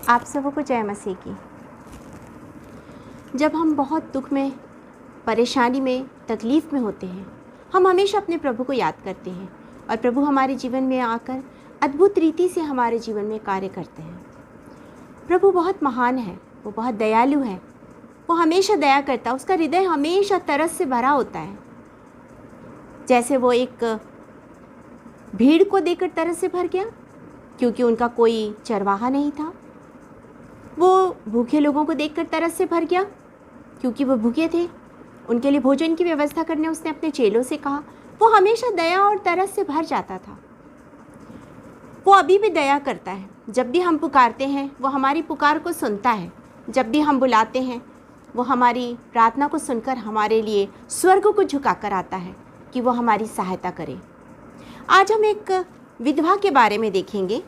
आप सबों को जय मसीह की। जब हम बहुत दुख में, परेशानी में, तकलीफ़ में होते हैं, हम हमेशा अपने प्रभु को याद करते हैं और प्रभु हमारे जीवन में आकर अद्भुत रीति से हमारे जीवन में कार्य करते हैं। प्रभु बहुत महान है, वो बहुत दयालु है, वो हमेशा दया करता है, उसका हृदय हमेशा तरस से भरा होता है। जैसे वो एक भीड़ को देखकर तरस से भर गया क्योंकि उनका कोई चरवाहा नहीं था। वो भूखे लोगों को देखकर तरस से भर गया क्योंकि वो भूखे थे, उनके लिए भोजन की व्यवस्था करने उसने अपने चेलों से कहा। वो हमेशा दया और तरस से भर जाता था। वो अभी भी दया करता है। जब भी हम पुकारते हैं वो हमारी पुकार को सुनता है। जब भी हम बुलाते हैं वो हमारी प्रार्थना को सुनकर हमारे लिए स्वर्ग को झुकाकर आता है कि वो हमारी सहायता करे। आज हम एक विधवा के बारे में देखेंगे,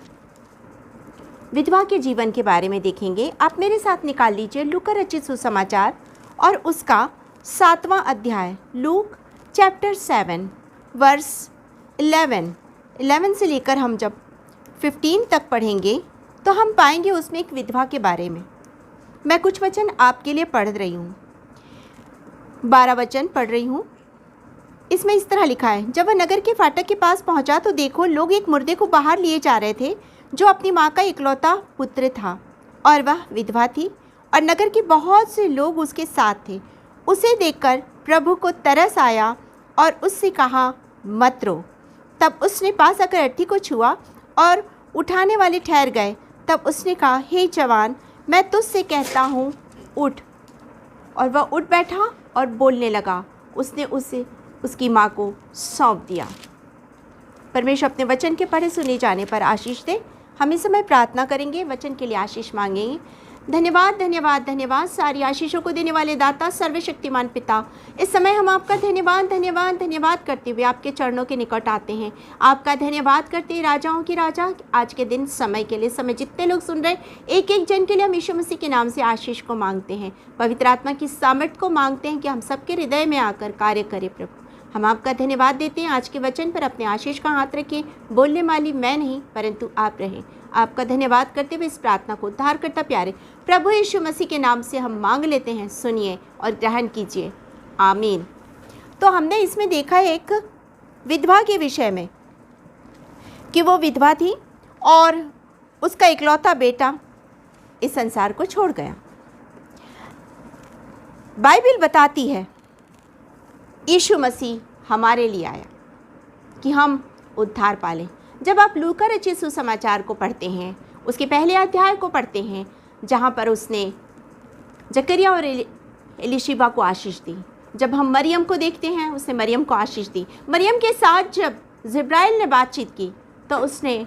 विधवा के जीवन के बारे में देखेंगे। आप मेरे साथ निकाल लीजिए लूका रचित सुसमाचार और उसका 7वां अध्याय, लूक चैप्टर 7 वर्स 11 से लेकर हम जब 15 तक पढ़ेंगे तो हम पाएंगे उसमें एक विधवा के बारे में। मैं कुछ वचन आपके लिए पढ़ रही हूँ, 12 वचन पढ़ रही हूँ। इसमें इस तरह लिखा है, जब वह नगर के फाटक के पास पहुँचा तो देखो लोग एक मुर्दे को बाहर लिए जा रहे थे जो अपनी माँ का इकलौता पुत्र था और वह विधवा थी और नगर के बहुत से लोग उसके साथ थे। उसे देखकर प्रभु को तरस आया और उससे कहा, मत रो। तब उसने पास आकर अर्थी को छुआ और उठाने वाले ठहर गए। तब उसने कहा, हे जवान, मैं तुझसे कहता हूँ, उठ। और वह उठ बैठा और बोलने लगा। उसने उसे उसकी माँ को सौंप दिया। परमेश्वर अपने वचन के पढ़े सुने जाने पर आशीष दे। हम इस समय प्रार्थना करेंगे, वचन के लिए आशीष मांगेंगे। धन्यवाद धन्यवाद धन्यवाद सारी आशीषों को देने वाले दाता सर्वशक्तिमान पिता, इस समय हम आपका धन्यवाद धन्यवाद धन्यवाद करते हुए आपके चरणों के निकट आते हैं। आपका धन्यवाद करते हैं राजाओं के राजा, आज के दिन समय के लिए, समय जितने लोग सुन रहे एक एक जन के लिए हम यीशु मसीह के नाम से आशीष को मांगते हैं। पवित्र आत्मा की सामर्थ को मांगते हैं कि हम सबके हृदय में आकर कार्य करें। प्रभु हम आपका धन्यवाद देते हैं। आज के वचन पर अपने आशीष का हाथ रखें। बोलने वाली मैं नहीं परंतु आप रहें। आपका धन्यवाद करते हुए इस प्रार्थना को उद्धार करता प्यारे प्रभु यीशु मसीह के नाम से हम मांग लेते हैं। सुनिए और ग्रहण कीजिए, आमीन। तो हमने इसमें देखा है एक विधवा के विषय में कि वो विधवा थी और उसका इकलौता बेटा इस संसार को छोड़ गया। बाइबल बताती है यीशु मसीह हमारे लिए आया कि हम उद्धार पालें। जब आप लूका रचित सुसमाचार को पढ़ते हैं, उसके पहले अध्याय को पढ़ते हैं जहाँ पर उसने जकरिया और एलिशिबा को आशीष दी। जब हम मरियम को देखते हैं, उसने मरियम को आशीष दी। मरियम के साथ जब जिब्राइल ने बातचीत की तो उसने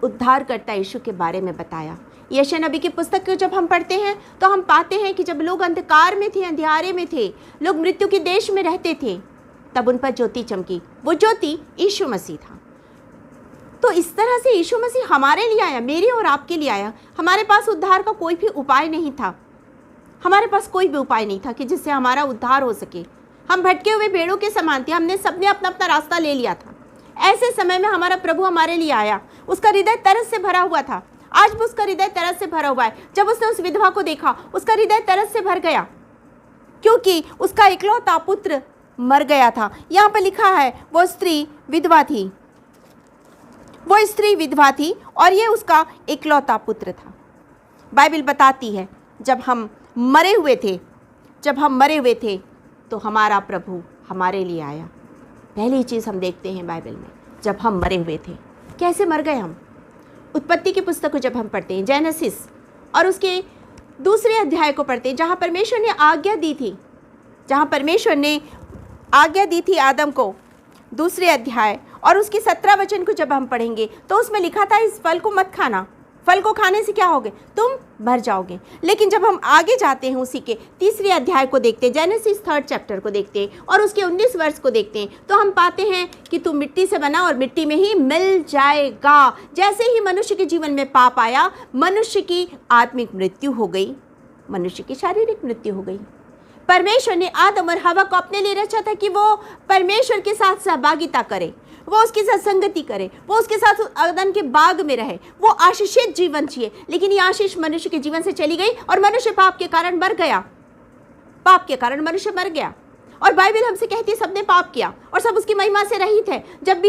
उद्धारकर्ता यीशु के बारे में बताया। यशायाह नबी की पुस्तक को जब हम पढ़ते हैं तो हम पाते हैं कि जब लोग अंधकार में थे, अंधियारे में थे, लोग मृत्यु के देश में रहते थे, तब उन पर ज्योति चमकी। वो ज्योति यीशु मसीह था। तो इस तरह से यीशु मसीह हमारे लिए आया, मेरे और आपके लिए आया। हमारे पास उद्धार का कोई भी उपाय नहीं था। हमारे पास कोई भी उपाय नहीं था कि जिससे हमारा उद्धार हो सके। हम भटके हुए भेड़ों के समान थे। हमने सबने अपना अपना रास्ता ले लिया था। ऐसे समय में हमारा प्रभु हमारे लिए आया। उसका हृदय तरस से भरा हुआ था। आज भी उसका हृदय तरस से भरा हुआ है। जब उसने उस विधवा को देखा, उसका हृदय तरस से भर गया क्योंकि उसका इकलौता पुत्र मर गया था। यहाँ पर लिखा है वो स्त्री विधवा थी, वो स्त्री विधवा थी और ये उसका इकलौता पुत्र था। बाइबल बताती है जब हम मरे हुए थे तो हमारा प्रभु हमारे लिए आया। पहली चीज़ हम देखते हैं बाइबल में, जब हम मरे हुए थे, कैसे मर गए हम। उत्पत्ति की पुस्तक को जब हम पढ़ते हैं, जेनेसिस और उसके दूसरे अध्याय को पढ़ते हैं जहाँ परमेश्वर ने आज्ञा दी थी आदम को, दूसरे अध्याय और उसकी 17 वचन को जब हम पढ़ेंगे तो उसमें लिखा था इस फल को मत खाना, फल को खाने से क्या होगे, तुम मर जाओगे। लेकिन जब हम आगे जाते हैं उसी के तीसरे अध्याय को देखते हैं, जेनेसिस 3rd चैप्टर को देखते हैं और उसके 19 वर्ष को देखते हैं तो हम पाते हैं कि तू मिट्टी से बना और मिट्टी में ही मिल जाएगा। जैसे ही मनुष्य के जीवन में पाप आया, मनुष्य की आत्मिक मृत्यु हो गई, मनुष्य की शारीरिक मृत्यु हो गई। परमेश्वर ने आदम और हवा को अपने लिए रचा था कि वो परमेश्वर के साथ सहभागिता करे, वो उसके साथ संगति करे, वो उसके साथ अदन के बाग में रहे, वो आशीषित जीवन जिए। लेकिन ये आशीष मनुष्य के जीवन से चली गई और मनुष्य पाप के कारण मर गया। पाप के कारण मनुष्य मर गया। और बाइबल हमसे कहती है सबने पाप किया और सब उसकी महिमा से रहित है। जब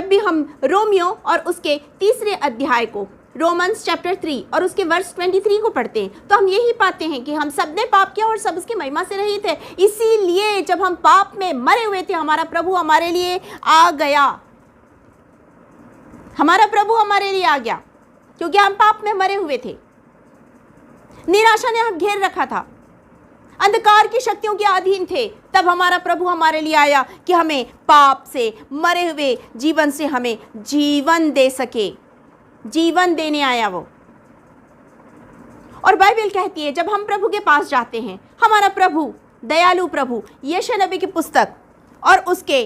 भी हम रोमियो और उसके 3 अध्याय को, रोमन्स चैप्टर 3 और उसके वर्स 23 को पढ़ते हैं तो हम यही पाते हैं कि हम सब ने पाप किया और सब उसकी महिमा से रहित है। इसीलिए जब हम पाप में मरे हुए थे, हमारा प्रभु हमारे लिए आ गया। हमारा प्रभु हमारे लिए आ गया क्योंकि हम पाप में मरे हुए थे। निराशा ने हम घेर रखा था, अंधकार की शक्तियों के अधीन थे। तब हमारा प्रभु हमारे लिए आया कि हमें पाप से, मरे हुए जीवन से हमें जीवन दे सके। जीवन देने आया वो। और बाइबल कहती है जब हम प्रभु के पास जाते हैं, हमारा प्रभु, दयालु प्रभु, यशायाह नबी की पुस्तक और उसके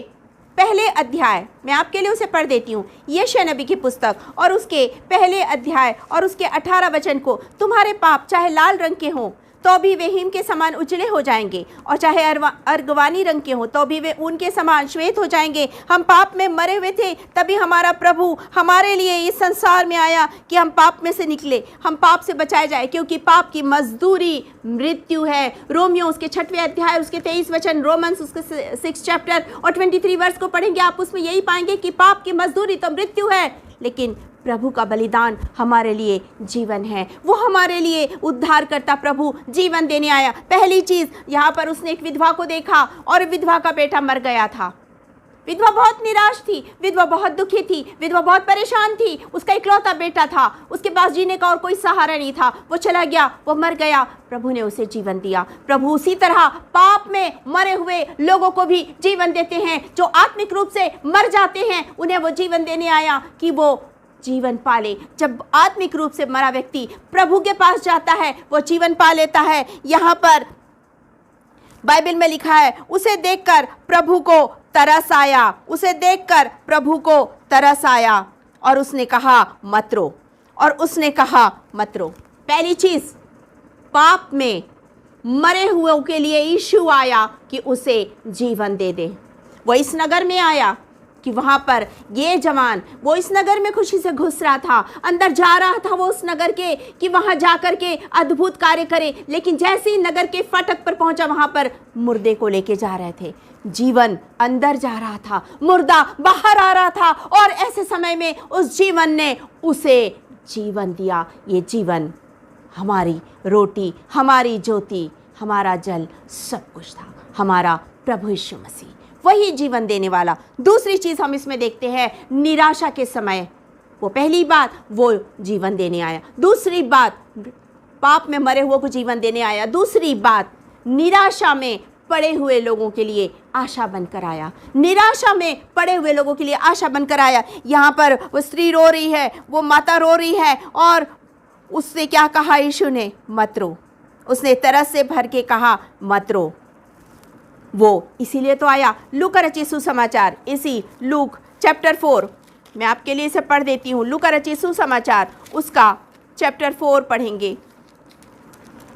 पहले अध्याय, मैं आपके लिए उसे पढ़ देती हूँ। यशायाह नबी की पुस्तक और उसके पहले अध्याय और उसके 18 वचन को, तुम्हारे पाप चाहे लाल रंग के हों तो भी वे हिम के समान उजले हो जाएंगे, और चाहे अर्गवानी रंग के हों तो भी वे ऊन के समान श्वेत हो जाएंगे। हम पाप में मरे हुए थे, तभी हमारा प्रभु हमारे लिए इस संसार में आया कि हम पाप में से निकले, हम पाप से बचाए जाए, क्योंकि पाप की मजदूरी मृत्यु है। रोमियो उसके 6वें अध्याय उसके 23 वचन, रोमन्स उसके 6 चैप्टर और 23 वर्ष को पढ़ेंगे, आप उसमें यही पाएंगे कि पाप की मजदूरी तो मृत्यु है, लेकिन प्रभु का बलिदान हमारे लिए जीवन है। वो हमारे लिए उद्धार करता प्रभु जीवन देने आया। पहली चीज, यहाँ पर उसने एक विधवा को देखा और विधवा का बेटा मर गया था। विधवा बहुत निराश थी, विधवा बहुत दुखी थी, विधवा बहुत परेशान थी। उसका इकलौता बेटा था, उसके पास जीने का और कोई सहारा नहीं था। वो चला गया, वो मर गया, प्रभु ने उसे जीवन दिया। प्रभु उसी तरह पाप में मरे हुए लोगों को भी जीवन देते हैं। जो आत्मिक रूप से मर जाते हैं उन्हें वो जीवन देने आया कि वो जीवन पाले। जब आत्मिक रूप से मरा व्यक्ति प्रभु के पास जाता है वो जीवन पा लेता है। यहाँ पर बाइबल में लिखा है, उसे देखकर प्रभु को तरस आया, उसे देखकर प्रभु को तरस आया और उसने कहा मत रो, और उसने कहा मत रो। पहली चीज, पाप में मरे हुओं के लिए यीशु आया कि उसे जीवन दे दे। वो इस नगर में आया कि वहाँ पर ये जवान, वो इस नगर में खुशी से घुस रहा था, अंदर जा रहा था वो उस नगर के कि वहाँ जा कर के अद्भुत कार्य करे। लेकिन जैसे ही नगर के फाटक पर पहुँचा, वहाँ पर मुर्दे को लेके जा रहे थे। जीवन अंदर जा रहा था, मुर्दा बाहर आ रहा था, और ऐसे समय में उस जीवन ने उसे जीवन दिया। ये जीवन हमारी रोटी, हमारी ज्योति, हमारा जल, सब कुछ था हमारा प्रभु यीशु मसीह, वही जीवन देने वाला। दूसरी चीज हम इसमें देखते हैं, निराशा के समय वो पहली बात वो जीवन देने आया, दूसरी बात पाप में मरे हुए को जीवन देने आया, दूसरी बात निराशा में पड़े हुए लोगों के लिए आशा बनकर आया। निराशा में पड़े हुए लोगों के लिए आशा बनकर आया। यहाँ पर वो स्त्री रो रही है, वो माता रो रही है, और उससे क्या कहा यीशु ने? मत रो। उसने तरस से भर के कहा मत रो। वो इसीलिए तो आया। लूका रचित सुसमाचार, इसी लूक चैप्टर 4, मैं आपके लिए इसे पढ़ देती हूँ। लूका रचित सुसमाचार उसका चैप्टर 4 पढ़ेंगे,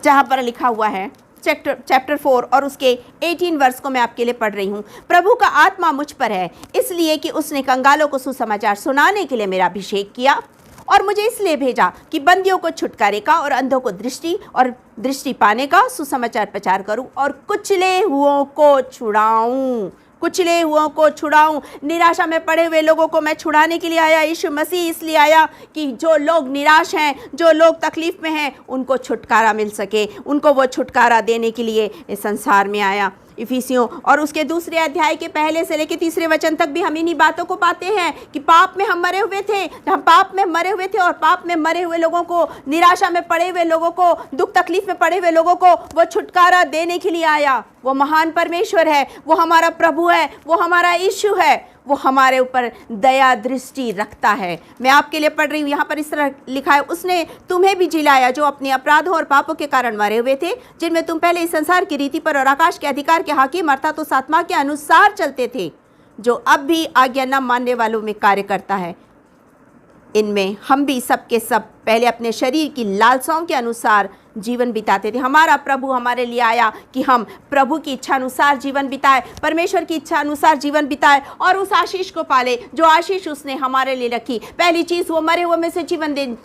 जहाँ पर लिखा हुआ है चैप्टर 4 और उसके 18 वर्ष को मैं आपके लिए पढ़ रही हूँ। प्रभु का आत्मा मुझ पर है, इसलिए कि उसने कंगालों को सुसमाचार सुनाने के लिए मेरा अभिषेक किया, और मुझे इसलिए भेजा कि बंदियों को छुटकारे का और अंधों को दृष्टि पाने का सुसमाचार प्रचार करूं, और कुचले हुओं को छुड़ाऊं। कुचले हुओं को छुड़ाऊं। निराशा में पड़े हुए लोगों को मैं छुड़ाने के लिए आया। यीशु मसीह इसलिए आया कि जो लोग निराश हैं, जो लोग तकलीफ में हैं, उनको छुटकारा मिल सके। उनको वो छुटकारा देने के लिए इस संसार में आया। इफिसियों और उसके 2 अध्याय के पहले से लेकर 3 वचन तक भी हम इन्हीं बातों को पाते हैं कि पाप में हम मरे हुए थे, हम पाप में मरे हुए थे, और पाप में मरे हुए लोगों को, निराशा में पड़े हुए लोगों को, दुख तकलीफ में पड़े हुए लोगों को वो छुटकारा देने के लिए आया। वो महान परमेश्वर है, वो हमारा प्रभु है, वो हमारा यीशु है, वो हमारे ऊपर दया दृष्टि रखता है। मैं आपके लिए पढ़ रही हूँ, यहाँ पर इस तरह लिखा है, उसने तुम्हें भी जिलाया जो अपने अपराधों और पापों के कारण मरे हुए थे, जिनमें तुम पहले इस संसार की रीति पर और आकाश के अधिकार के हाकिम अर्थात उस आत्मा के अनुसार चलते थे, जो अब भी आज्ञा न मानने वालों में कार्य करता है। इनमें हम भी सब के सब पहले अपने शरीर की लालसाओं के अनुसार जीवन बिताते थे। हमारा प्रभु हमारे लिए आया कि हम प्रभु की इच्छा अनुसार जीवन बिताए, परमेश्वर की इच्छा अनुसार जीवन बिताए और उस आशीष को पाले जो आशीष उसने हमारे लिए रखी। पहली चीज़ वो मरे हुए में से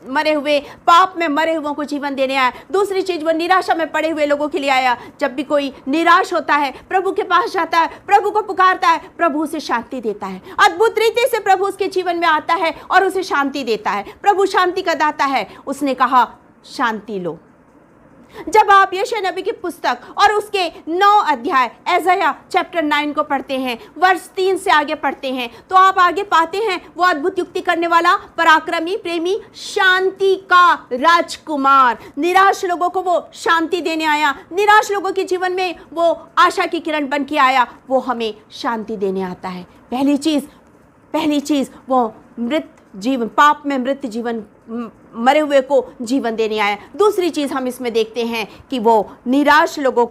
मरे हुए पाप में मरे हुओं को जीवन देने आया। दूसरी चीज़ वो निराशा में पड़े हुए लोगों के लिए आया। जब भी कोई निराश होता है, प्रभु के पास जाता है, प्रभु को पुकारता है, प्रभु उसे शांति देता है। अद्भुत रीति से प्रभु उसके जीवन में आता है और उसे शांति देता है। प्रभु शांति का दाता है। उसने कहा शांति लो। जब आप यशायाह नबी की पुस्तक और उसके 9 अध्याय यशायाह चैप्टर 9 को पढ़ते हैं, वर्ष 3 से आगे पढ़ते हैं, तो आप आगे पाते हैं वो अद्भुत युक्ति करने वाला, पराक्रमी, प्रेमी, शांति का राजकुमार। निराश लोगों को वो शांति देने आया। निराश लोगों के जीवन में वो आशा की किरण बन के आया। वो हमें शांति देने आता है। पहली चीज वो मृत जीवन, पाप में मृत जीवन, मरे हुए को जीवन देने आया। दूसरी चीज हम इसमें देखते हैं कि वो निराश लोगों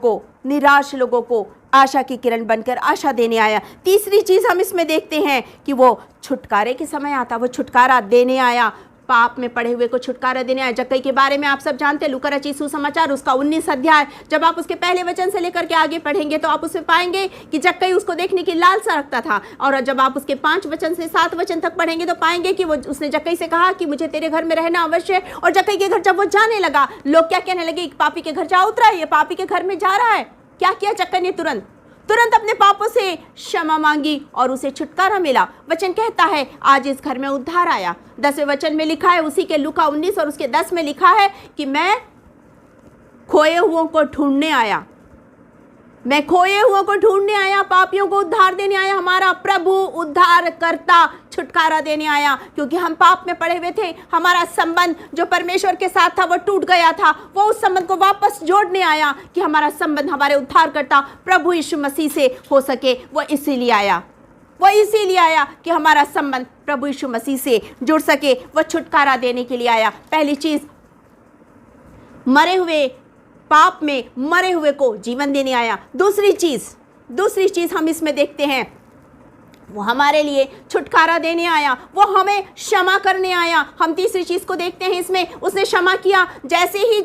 को आशा की किरण बनकर आशा देने आया। तीसरी चीज हम इसमें देखते हैं कि वो छुटकारे के समय आता, वो छुटकारा देने आया। पाप में पड़े हुए को छुटकारा देने आया। जक्कई के बारे में आप सब जानते हैं, लूका रचित सुसमाचार उसका 19 अध्याय, जब आप उसके पहले वचन से लेकर के आगे पढ़ेंगे तो आप उसमें पाएंगे कि जक्कई उसको देखने की लालसा रखता था। और जब आप उसके 5 वचन से 7 वचन तक पढ़ेंगे तो पाएंगे कि वो उसने जक्कई से कहा कि मुझे तेरे घर में रहना अवश्य है। और जक्कई के घर जब वो जाने लगा, लोग क्या कहने लगे, पापी के घर जा उतरा है, ये पापी के घर में जा रहा है। क्या किया जक्कई ने? तुरंत अपने पापों से क्षमा मांगी और उसे छुटकारा मिला। वचन कहता है आज इस घर में उद्धार आया। 10वें वचन में लिखा है, उसी के लूका 19 और उसके 10 में लिखा है कि मैं खोए हुओं को ढूंढने आया, पापियों को उद्धार देने आया। हमारा प्रभु उद्धार करता, छुटकारा देने आया। क्योंकि हम पाप में पड़े हुए थे, हमारा संबंध जो परमेश्वर के साथ था वो टूट गया था। वो उस संबंध को वापस जोड़ने आया कि हमारा संबंध हमारे उद्धार करता प्रभु यीशु मसीह से हो सके। वो इसीलिए आया कि हमारा संबंध प्रभु यीशु मसीह से जुड़ सके। वो छुटकारा देने के लिए आया। पहली चीज, पाप में मरे हुए को जीवन देने आया। दूसरी चीज हम इसमें देखते हैं, वो हमारे लिए छुटकारा देने आया, वो हमें क्षमा करने आया। हम तीसरी चीज को देखते हैं इसमें, उसने क्षमा किया। जैसे ही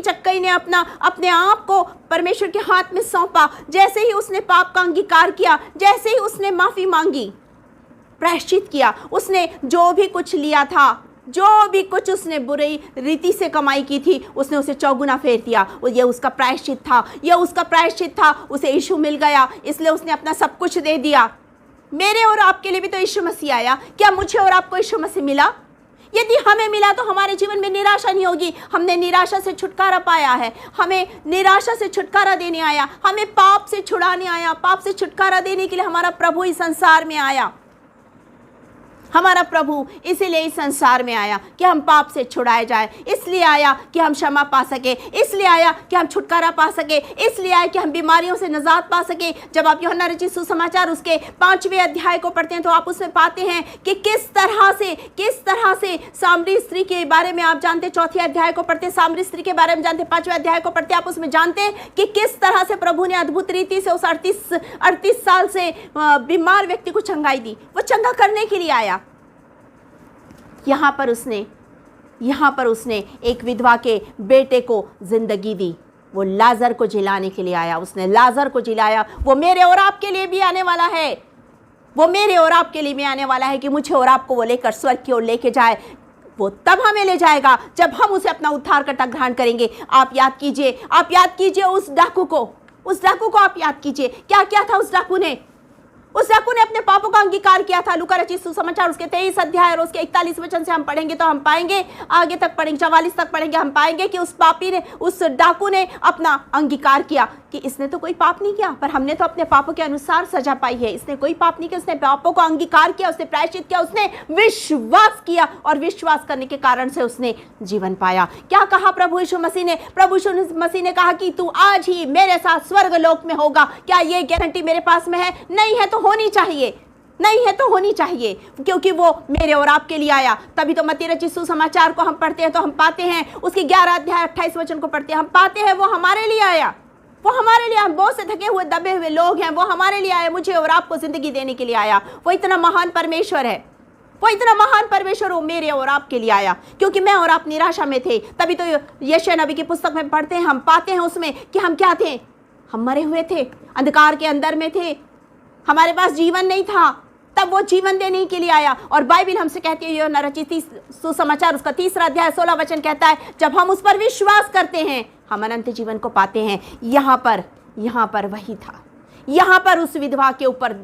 जक्कई ने अपने आप को परमेश्वर के हाथ में सौंपा, जैसे ही उसने पाप का अंगीकार किया, जैसे ही उसने माफी मांगी, प्रायश्चित किया, उसने जो भी कुछ लिया था, जो भी कुछ उसने बुरी रीति से कमाई की थी, उसने उसे चौगुना फेर दिया। ये उसका प्रायश्चित था। उसे यीशु मिल गया, इसलिए उसने अपना सब कुछ दे दिया। मेरे और आपके लिए भी तो यीशु मसीह आया। क्या मुझे और आपको यीशु मसीह मिला? यदि हमें मिला तो हमारे जीवन में निराशा नहीं होगी। हमने निराशा से छुटकारा पाया है। हमें निराशा से छुटकारा देने आया, हमें पाप से छुड़ाने आया। पाप से छुटकारा देने के लिए हमारा प्रभु इस संसार में आया। हमारा प्रभु इसीलिए इस संसार में आया कि हम पाप से छुड़ाए जाए। इसलिए आया कि हम क्षमा पा सके, इसलिए आया कि हम छुटकारा पा सके, इसलिए आया कि हम बीमारियों से निजात पा सके। जब आप यूहन्ना रचित सुसमाचार उसके 5वें अध्याय को पढ़ते हैं तो आप उसमें पाते हैं कि किस तरह से सामरी स्त्री के बारे में आप जानते, 4थे अध्याय को पढ़ते, सामरी स्त्री के बारे में जानते, 5वें अध्याय को पढ़ते, आप उसमें जानते हैं कि किस तरह से प्रभु ने अद्भुत रीति से उस 38 साल से बीमार व्यक्ति को चंगाई दी। वो चंगा करने के लिए आया। यहाँ पर उसने एक विधवा के बेटे को जिंदगी दी। वो लाजर को जिलाने के लिए आया। उसने लाजर को जिलाया। वो मेरे और आपके लिए भी आने वाला है कि मुझे और आपको वो लेकर स्वर्ग की ओर लेके जाए। वो तब हमें ले जाएगा जब हम उसे अपना उद्धारकर्ता ग्रहण करेंगे। आप याद कीजिए उस डाकू को आप याद कीजिए। क्या क्या था उस डाकू ने? अपने पापों का अंगीकार किया था। लूका रचित सुसमाचार उसके 23 अध्याय और उसके 41 वचन से हम पढ़ेंगे तो हम पाएंगे, आगे तक पढ़ेंगे 44 तक पढ़ेंगे, हम पाएंगे कि उस डाकू ने अपना अंगीकार किया कि इसने तो कोई पाप नहीं किया, पर हमने तो अपने पापों के अनुसार सजा पाई है। इसने कोई पाप नहीं किया, उसने पापों का अंगीकार किया, उसने प्रायश्चित किया, उसने विश्वास किया और विश्वास करने के कारण से उसने जीवन पाया। क्या कहा प्रभु यीशु मसीह ने? प्रभु यीशु मसीह ने कहा कि तू आज ही मेरे साथ स्वर्ग लोक में होगा। क्या ये गारंटी मेरे पास में है? नहीं है तो होनी चाहिए, क्योंकि वो मेरे और आपके लिए आया। तभी तो मत्ती रचित सुसमाचार को हम पढ़ते हैं तो हम पाते हैं, उसकी 11 अध्याय 28 वचन को पढ़ते हैं, हम पाते हैं वो हमारे लिए आया। हम बहुत से थके हुए दबे हुए लोग हैं, वो हमारे लिए आया, मुझे और आपको जिंदगी देने के लिए आया। वो इतना महान परमेश्वर है। वो इतना महान परमेश्वर वो मेरे और आपके लिए आया, क्योंकि मैं और आप निराशा में थे। तभी तो यशायाह नबी की पुस्तक में पढ़ते हैं, हम पाते हैं उसमें कि हम क्या थे, हम मरे हुए थे, अंधकार के अंदर में थे, हमारे पास जीवन नहीं था। तब वो जीवन देने के लिए आया। और बाइबल हमसे कहती है, यूहन्ना रचित सुसमाचार उसका 3 अध्याय 16 वचन कहता है, जब हम उस पर विश्वास करते हैं हम अनंत जीवन को पाते हैं। यहाँ पर वही था, यहाँ पर उस विधवा के ऊपर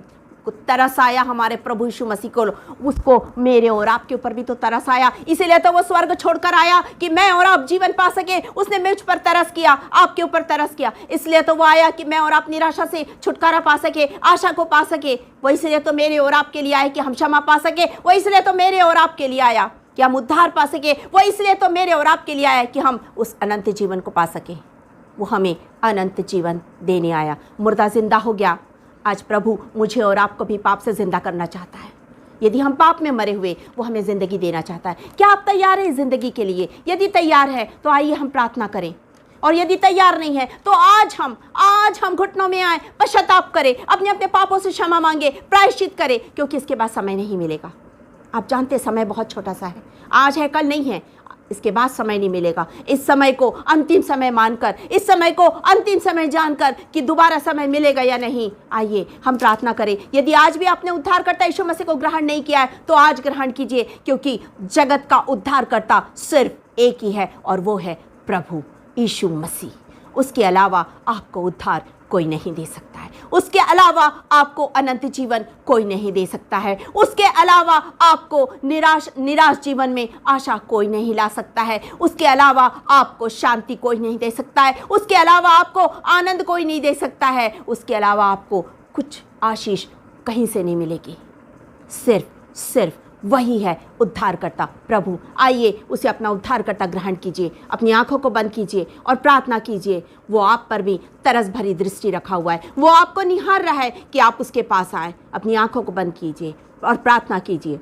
तरस आया हमारे प्रभु यीशु मसीह को, उसको मेरे और आपके ऊपर भी तो तरस आया। इसीलिए तो वो स्वर्ग छोड़कर आया कि मैं और आप जीवन पा सके। उसने मुझ पर तरस किया, आपके ऊपर तरस किया, इसलिए तो वो आया कि मैं और आप निराशा से छुटकारा पा सके, आशा को पा सके। वो इसलिए तो मेरे और आपके लिए आया कि हम क्षमा पा सके। वो इसलिए तो मेरे और आपके लिए आया कि हम उद्धार पा सके। वो इसलिए तो मेरे और आपके लिए आया कि हम उस अनंत जीवन को पा सके। वो हमें अनंत जीवन देने आया। मुर्दा जिंदा हो गया। आज प्रभु मुझे और आपको भी पाप से जिंदा करना चाहता है। यदि हम पाप में मरे हुए, वो हमें ज़िंदगी देना चाहता है। क्या आप तैयार हैं ज़िंदगी के लिए? यदि तैयार है तो आइए हम प्रार्थना करें, और यदि तैयार नहीं है तो आज हम घुटनों में आए, पश्चाताप करें, अपने अपने पापों से क्षमा मांगे, प्रायश्चित करें, क्योंकि इसके बाद समय नहीं मिलेगा। आप जानते हैं समय बहुत छोटा सा है, आज है कल नहीं है, इसके बाद समय नहीं मिलेगा। इस समय को अंतिम समय मानकर, इस समय को अंतिम समय जानकर कि दोबारा समय मिलेगा या नहीं, आइए हम प्रार्थना करें। यदि आज भी आपने उद्धारकर्ता यीशु मसीह को ग्रहण नहीं किया है तो आज ग्रहण कीजिए, क्योंकि जगत का उद्धारकर्ता सिर्फ एक ही है और वो है प्रभु यीशु मसीह। उसके अलावा आपको उद्धार कोई नहीं दे सकता है, उसके अलावा आपको अनंत जीवन कोई नहीं दे सकता है, उसके अलावा आपको निराश जीवन में आशा कोई नहीं ला सकता है, उसके अलावा आपको शांति कोई नहीं दे सकता है, उसके अलावा आपको आनंद कोई नहीं दे सकता है, उसके अलावा आपको कुछ आशीष कहीं से नहीं मिलेगी। सिर्फ वही है उद्धारकर्ता प्रभु। आइए उसे अपना उद्धारकर्ता ग्रहण कीजिए, अपनी आंखों को बंद कीजिए और प्रार्थना कीजिए। वो आप पर भी तरस भरी दृष्टि रखा हुआ है, वो आपको निहार रहा है कि आप उसके पास आए। अपनी आंखों को बंद कीजिए और प्रार्थना कीजिए।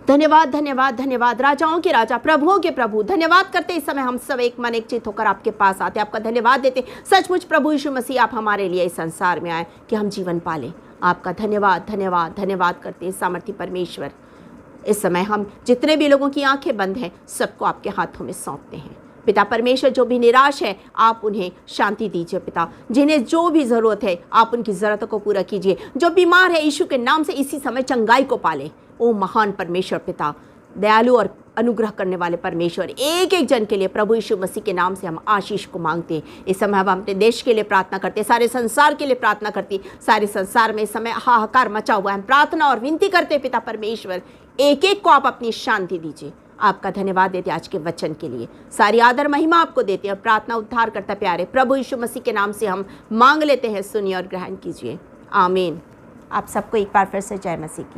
धन्यवाद धन्यवाद धन्यवाद, राजाओं के राजा, प्रभुओं के प्रभु, धन्यवाद करते इस समय हम सब एक मन एक चित होकर आपके पास आते, आपका धन्यवाद देते। सचमुच प्रभु यीशु मसीह आप हमारे लिए इस संसार में आए कि हम जीवन पालें। आपका धन्यवाद धन्यवाद धन्यवाद करते हैं सामर्थी परमेश्वर। इस समय हम जितने भी लोगों की आंखें बंद हैं सबको आपके हाथों में सौंपते हैं। पिता परमेश्वर, जो भी निराश है आप उन्हें शांति दीजिए पिता, जिन्हें जो भी ज़रूरत है आप उनकी ज़रूरतों को पूरा कीजिए। जो बीमार है यीशु के नाम से इसी समय चंगाई को पाले। ओ महान परमेश्वर पिता, दयालु और अनुग्रह करने वाले परमेश्वर, एक एक जन के लिए प्रभु यीशु मसीह के नाम से हम आशीष को मांगते हैं। इस समय हम अपने देश के लिए प्रार्थना करते हैं, सारे संसार के लिए प्रार्थना करते हैं। सारे संसार में इस समय हाहाकार मचा हुआ है, हम प्रार्थना और विनती करते हैं पिता परमेश्वर, एक एक को आप अपनी शांति दीजिए। आपका धन्यवाद देते आज के वचन के लिए, सारी आदर महिमा आपको देते हैं और प्रार्थना उद्धार करता प्यारे प्रभु यीशु मसीह के नाम से हम मांग लेते हैं। सुनिए और ग्रहण कीजिए, आमीन। आप सबको एक बार फिर से जय मसीह की।